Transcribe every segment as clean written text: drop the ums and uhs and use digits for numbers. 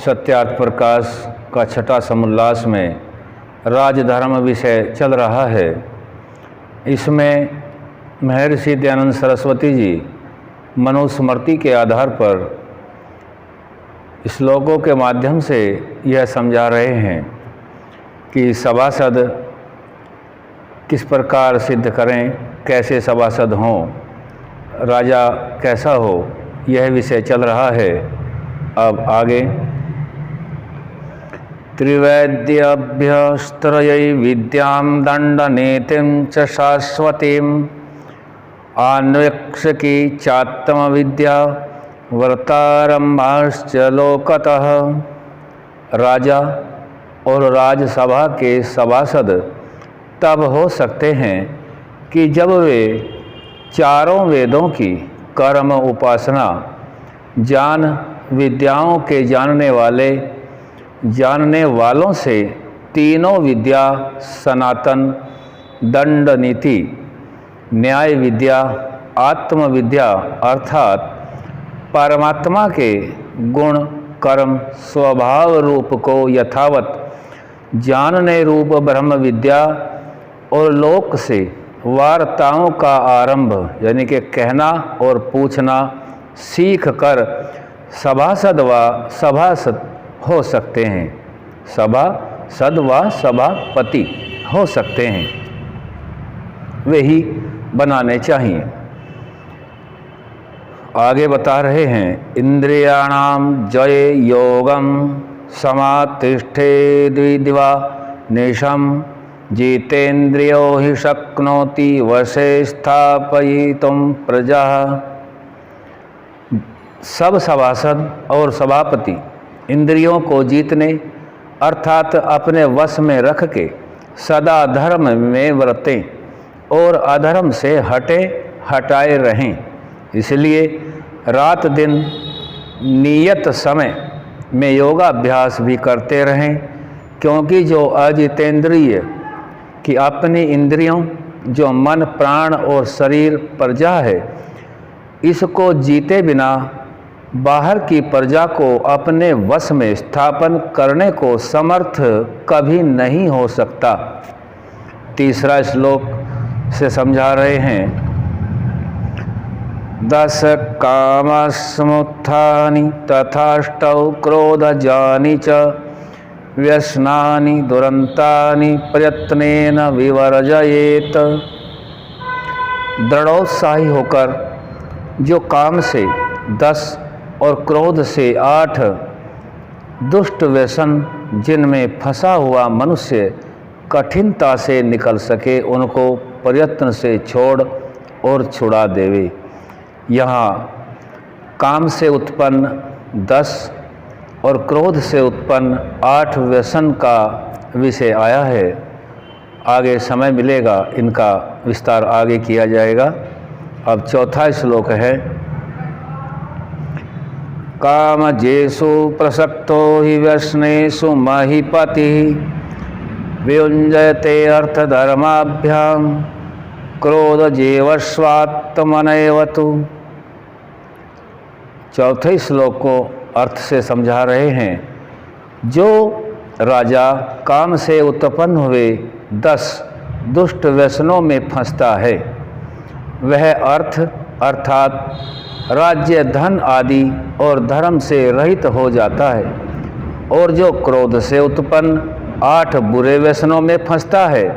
सत्यार्थ प्रकाश का छठा समुल्लास में राजधर्म विषय चल रहा है। इसमें महर्षि दयानंद सरस्वती जी मनुस्मृति के आधार पर श्लोकों के माध्यम से यह समझा रहे हैं कि सभासद किस प्रकार सिद्ध करें, कैसे सभासद हों, राजा कैसा हो, यह विषय चल रहा है। अब आगे त्रिवैद्यभ्यस्त्रयै विद्यां दंडनीतिं च शाश्वतीं अन्वेक्षकी चात्मविद्या व्रतारंभाश्च लोकतः। राजा और राजसभा के सभासद तब हो सकते हैं कि जब वे चारों वेदों की कर्म उपासना ज्ञान विद्याओं के जानने वालों से तीनों विद्या सनातन, दंड नीति, न्याय विद्या, आत्मविद्या अर्थात परमात्मा के गुण कर्म स्वभाव रूप को यथावत जानने रूप ब्रह्म विद्या और लोक से वार्ताओं का आरंभ यानी कि कहना और पूछना सीख कर सभासद व सभासद हो सकते हैं, सभासद व सभापति हो सकते हैं, वही बनाने चाहिए। आगे बता रहे हैं इंद्रियाणाम जय योगम समातिष्ठे द्विद्वा निशम जितेन्द्रियो हि शक्नोति वशे स्थापयितुं प्रजा। सब सभासद और सभापति इंद्रियों को जीतने अर्थात अपने वश में रख के सदा धर्म में व्रतें और अधर्म से हटाए रहें। इसलिए रात दिन नियत समय में योगाभ्यास भी करते रहें, क्योंकि जो अजितेंद्रिय कि अपनी इंद्रियों जो मन प्राण और शरीर प्रजा है, इसको जीते बिना बाहर की प्रजा को अपने वश में स्थापन करने को समर्थ कभी नहीं हो सकता। तीसरा श्लोक से समझा रहे हैं 10 कामसमुत्थानि तथाष्टौ क्रोधजानि च व्यसनानि दुरंतानि प्रयत्नेन विवर्जयेत। दृढ़ोत्साही होकर जो काम से 10 और क्रोध से 8 दुष्ट व्यसन जिनमें फंसा हुआ मनुष्य कठिनता से निकल सके, उनको प्रयत्न से छोड़ और छुड़ा देवे। यहाँ काम से उत्पन्न 10 और क्रोध से उत्पन्न 8 व्यसन का विषय आया है। आगे समय मिलेगा, इनका विस्तार आगे किया जाएगा। अब चौथा श्लोक है कामजेषु प्रसक्तो हि व्यसनेषु महीपति वियुञ्जते अर्थधर्माभ्यां क्रोधजेवस्वात्मनैव तु। चौथे श्लोक को अर्थ से समझा रहे हैं जो राजा काम से उत्पन्न हुए 10 दुष्ट व्यसनों में फंसता है, वह अर्थ अर्थात राज्य धन आदि और धर्म से रहित हो जाता है, और जो क्रोध से उत्पन्न 8 बुरे व्यसनों में फंसता है,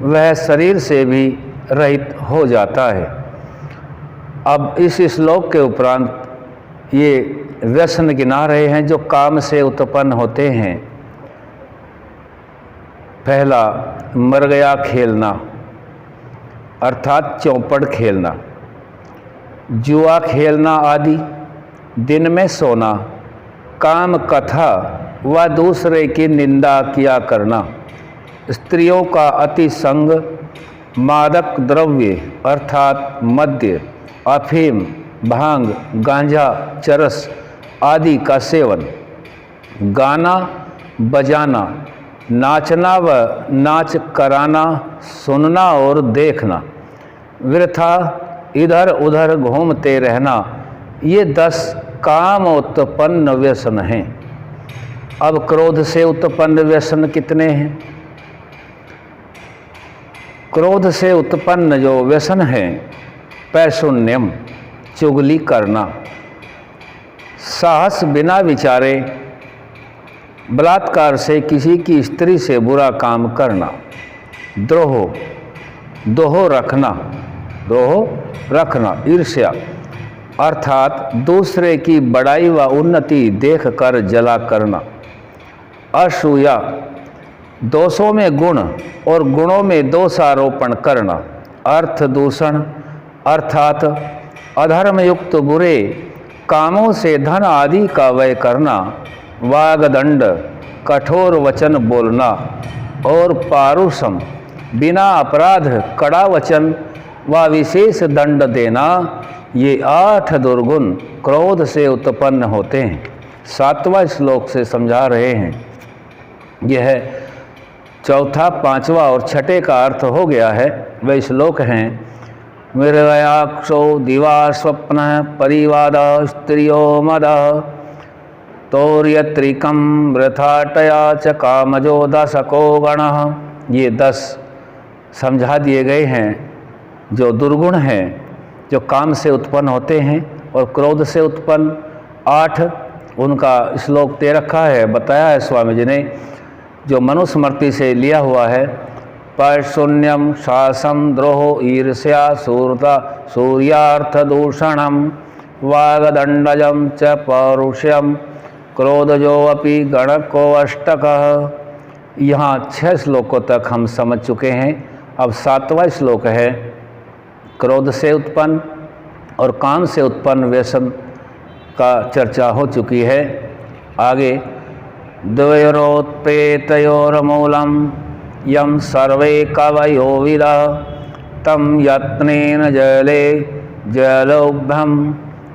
वह शरीर से भी रहित हो जाता है। अब इस श्लोक के उपरांत ये व्यसन गिना रहे हैं जो काम से उत्पन्न होते हैं। पहला मर गया खेलना अर्थात चौपड़ खेलना, जुआ खेलना आदि, दिन में सोना, काम कथा व दूसरे की निंदा किया करना, स्त्रियों का अति संग, मादक द्रव्य अर्थात मद्य, अफीम, भांग, गांजा, चरस आदि का सेवन, गाना बजाना, नाचना व नाच कराना, सुनना और देखना, वृथा इधर उधर घूमते रहना, ये 10 काम उत्पन्न व्यसन हैं। अब क्रोध से उत्पन्न व्यसन कितने हैं? क्रोध से उत्पन्न जो व्यसन है, पैशून्यम, चुगली करना, साहस बिना विचारे, बलात्कार से किसी की स्त्री से बुरा काम करना, द्रोह रखना, ईर्ष्या अर्थात दूसरे की बड़ाई व उन्नति देखकर जला करना, असूया दोषों में गुण और गुणों में दोषारोपण करना, अर्थ दूषण अर्थात अधर्मयुक्त बुरे कामों से धन आदि का व्यय करना, वागदंड कठोर वचन बोलना, और पारुषम बिना अपराध कड़ा वचन व विशेष दंड देना, ये 8 दुर्गुण क्रोध से उत्पन्न होते हैं। 7वां श्लोक से समझा रहे हैं। यह चौथा, 5वां और 6ठे का अर्थ हो गया है। वे श्लोक हैं: मृगयाक्षो दिवा स्वप्न परिवाद स्त्रियो मद तौर्यत्रिकम वृथाटया च कामजो दशको गण। ये 10 समझा दिए गए हैं जो दुर्गुण हैं, जो काम से उत्पन्न होते हैं, और क्रोध से उत्पन्न 8 उनका श्लोक दे रखा है, बताया है स्वामी जी ने, जो मनुस्मृति से लिया हुआ है। पैशून्यम शासम द्रोह ईर्ष्या सूरता सूर्यार्थ दूषणम वागदंडजम च पौरुष्यम क्रोधजो अपि गणको अष्टकः। यहाँ 6 श्लोकों तक हम समझ चुके हैं। अब 7वां श्लोक है। क्रोध से उत्पन्न और काम से उत्पन्न व्यसन का चर्चा हो चुकी है। आगे द्वयोरोत्प्रेतयोर्मूलम यम सर्वे कवयो विदा तम यत्नेन जले जलोभ्यम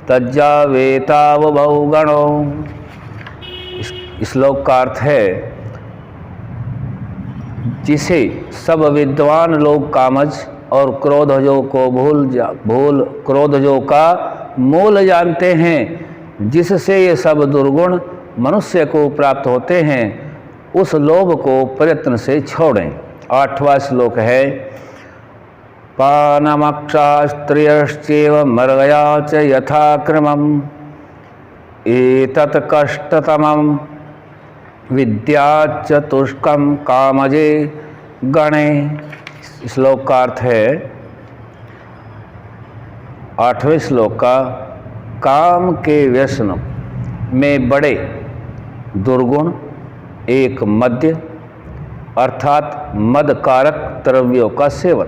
तज्जावेतावभौ गणो। श्लोक का अर्थ है, जिसे सब विद्वान लोग कामज और क्रोधजों को क्रोधजों का मूल जानते हैं, जिससे ये सब दुर्गुण मनुष्य को प्राप्त होते हैं, उस लोभ को प्रयत्न से छोड़ें। 8वां श्लोक है: पानमक्षा स्त्रियश्चैव मर्गया च यथाक्रमम् एतत् कष्टतमं विद्याचतुष्कं कामजे गणे। श्लोक का अर्थ है, 8वें श्लोक का, काम के व्यसन में बड़े दुर्गुण, एक मद्य अर्थात मदकारक द्रव्यों का सेवन,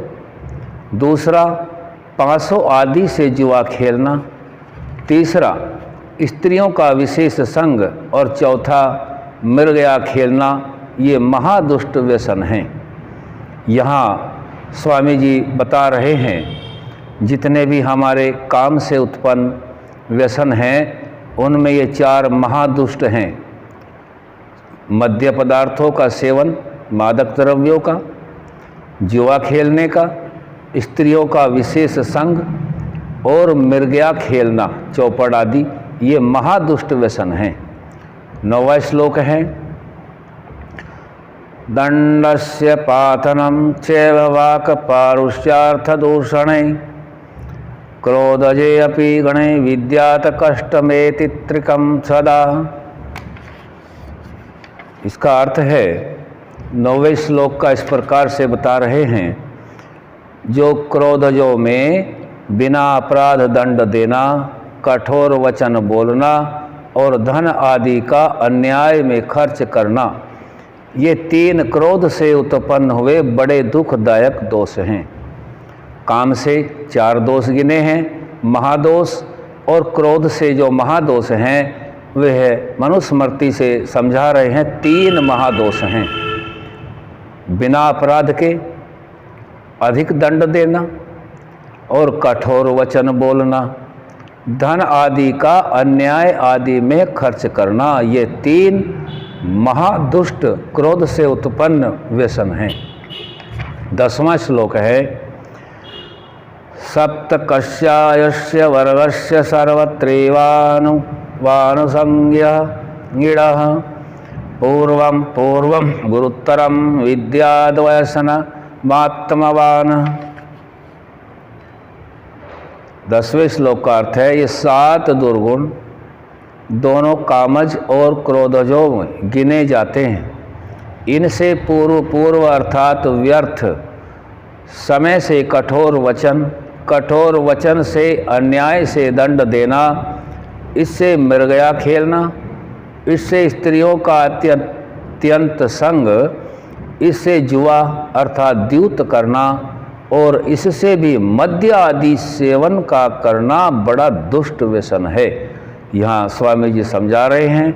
दूसरा 500 आदि से जुआ खेलना, तीसरा स्त्रियों का विशेष संग, और चौथा मृगया खेलना, ये महादुष्ट व्यसन हैं। यहाँ स्वामी जी बता रहे हैं, जितने भी हमारे काम से उत्पन्न व्यसन हैं, उनमें ये 4 महादुष्ट हैं। मद्य पदार्थों का सेवन, मादक द्रव्यों का, जुआ खेलने का, स्त्रियों का विशेष संग, और मृगया खेलना, चौपड़ आदि, ये महादुष्ट व्यसन हैं। 9वां श्लोक है: दंडस्य पातनं चैव वाक् पारुष्यार्थ दूषणे क्रोधजे अपि गणे विद्यात कष्टमेति त्रिकं सदा। इसका अर्थ है, 9वें श्लोक का इस प्रकार से बता रहे हैं, जो क्रोधजों में बिना अपराध दंड देना, कठोर वचन बोलना और धन आदि का अन्याय में खर्च करना, ये 3 क्रोध से उत्पन्न हुए बड़े दुखदायक दोष हैं। काम से 4 दोष गिने हैं, महादोष, और क्रोध से जो महादोष हैं वह मनुस्मृति से समझा रहे हैं 3 महादोष हैं। बिना अपराध के अधिक दंड देना और कठोर वचन बोलना, धन आदि का अन्याय आदि में खर्च करना, ये 3 महादुष्ट क्रोध से उत्पन्न व्यसन हैं। 10वां श्लोक है: सप्तकस्यायस्य वर्गस्य सर्वत्रैवानुसंज्ञः गिडः पूर्वं पूर्वं गुरुत्तरं विद्याद्वयसनमात्मवान्। 10वें श्लोक का अर्थ है, ये 7 दुर्गुण दोनों कामज और क्रोधजों में गिने जाते हैं। इनसे पूर्व अर्थात व्यर्थ समय से कठोर वचन से अन्याय से दंड देना, इससे मृगया खेलना, इससे स्त्रियों का अत्यंत संग, इससे जुआ अर्थात द्यूत करना और इससे भी मद्य आदि सेवन का करना बड़ा दुष्ट व्यसन है। यहाँ स्वामी जी समझा रहे हैं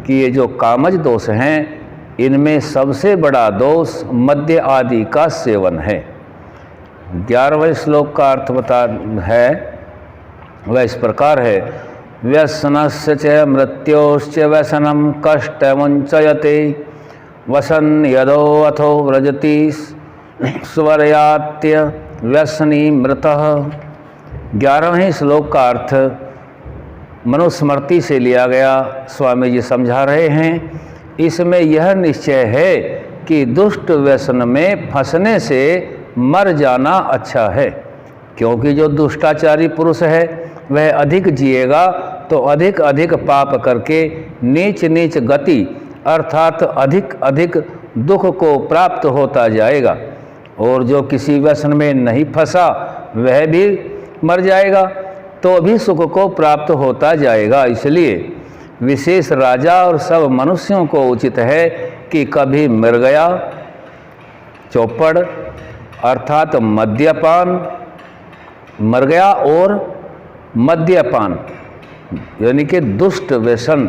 कि ये जो कामज दोष हैं, इनमें सबसे बड़ा दोष मद्य आदि का सेवन है। 11वें श्लोक का अर्थ बता है, वह इस प्रकार है, व्यसनस्य च मृत्योश्च व्यसनं कष्टमुञ्चयते वसन यदो अथो व्रजति स्वर्यात्य व्यसनी मृतः। 11वें श्लोक का अर्थ मनुस्मृति से लिया गया। स्वामी जी समझा रहे हैं, इसमें यह निश्चय है कि दुष्ट व्यसन में फंसने से मर जाना अच्छा है, क्योंकि जो दुष्टाचारी पुरुष है वह अधिक जिएगा तो अधिक अधिक पाप करके नीच गति अर्थात अधिक दुख को प्राप्त होता जाएगा, और जो किसी व्यसन में नहीं फंसा वह भी मर जाएगा तो भी सुख को प्राप्त होता जाएगा। इसलिए विशेष राजा और सब मनुष्यों को उचित है कि कभी मृगया, चौपड़ अर्थात मद्यपान, मृगया और मद्यपान यानी कि दुष्ट व्यसन,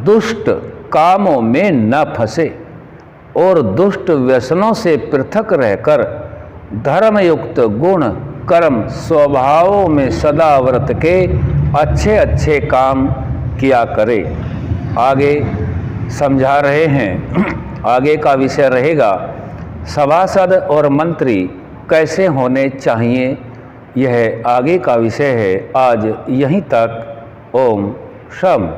दुष्ट कामों में न फंसे और दुष्ट व्यसनों से पृथक रहकर धर्मयुक्त गुण कर्म स्वभावों में सदा व्रत के अच्छे अच्छे काम किया करे। आगे समझा रहे हैं, आगे का विषय रहेगा सभासद और मंत्री कैसे होने चाहिए, यह आगे का विषय है। आज यहीं तक। ओम शम।